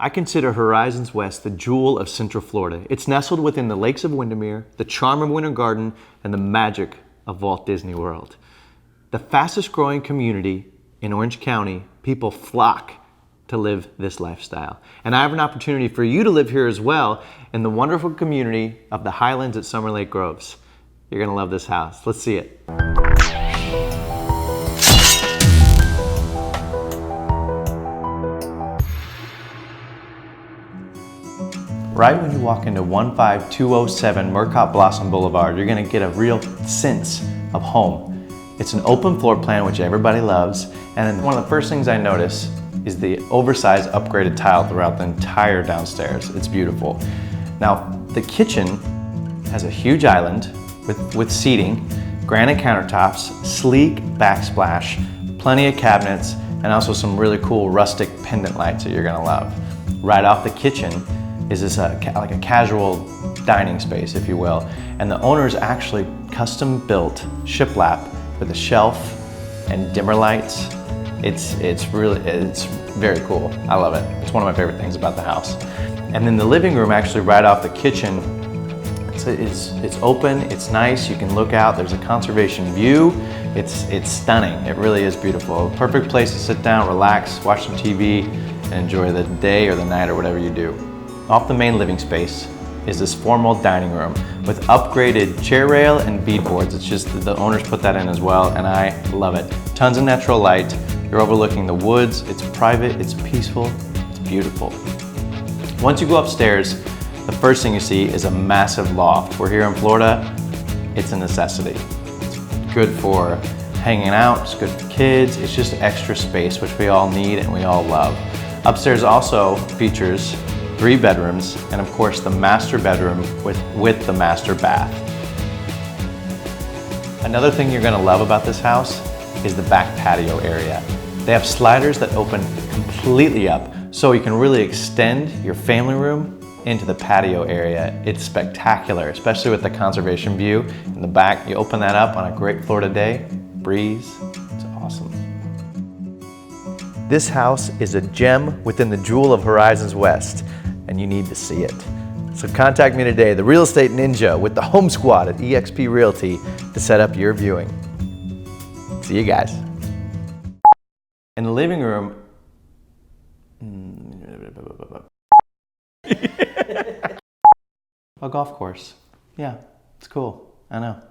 I consider Horizons West the jewel of Central Florida. It's nestled within the lakes of Windermere, the charm of Winter Garden, and the magic of Walt Disney World. The fastest growing community in Orange County, people flock to live this lifestyle. And I have an opportunity for you to live here as well in the wonderful community of the Highlands at Summerlake Groves. You're gonna love this house. Let's see it. Right when you walk into 15207 Murcott Blossom Blvd, you're gonna get a real sense of home. It's an open floor plan, which everybody loves, and one of the first things I notice is the oversized upgraded tile throughout the entire downstairs. It's beautiful. Now, the kitchen has a huge island with seating, granite countertops, sleek backsplash, plenty of cabinets, and also some really cool rustic pendant lights that you're gonna love. Right off the kitchen is this like a casual dining space, if you will. And the owners actually custom built shiplap with a shelf and dimmer lights. It's very cool. I love it. It's one of my favorite things about the house. And then the living room, actually right off the kitchen, it's open, it's nice, you can look out, there's a conservation view. It's stunning, it really is beautiful. Perfect place to sit down, relax, watch some TV, and enjoy the day or the night or whatever you do. Off the main living space is this formal dining room with upgraded chair rail and beadboards. It's just the owners put that in as well, and I love it. Tons of natural light. You're overlooking the woods. It's private, it's peaceful, it's beautiful. Once you go upstairs, the first thing you see is a massive loft. We're here in Florida, it's a necessity. It's good for hanging out, it's good for kids, it's just extra space, which we all need and we all love. Upstairs also features 3 bedrooms, and of course the master bedroom with the master bath. Another thing you're gonna love about this house is the back patio area. They have sliders that open completely up, so you can really extend your family room into the patio area. It's spectacular, especially with the conservation view in the back. You open that up on a great Florida day, breeze, it's awesome. This house is a gem within the jewel of Horizons West, and you need to see it. So contact me today, the Real Estate Ninja with the Home Squad at eXp Realty, to set up your viewing. See you guys. In the living room, a golf course. Yeah, it's cool, I know.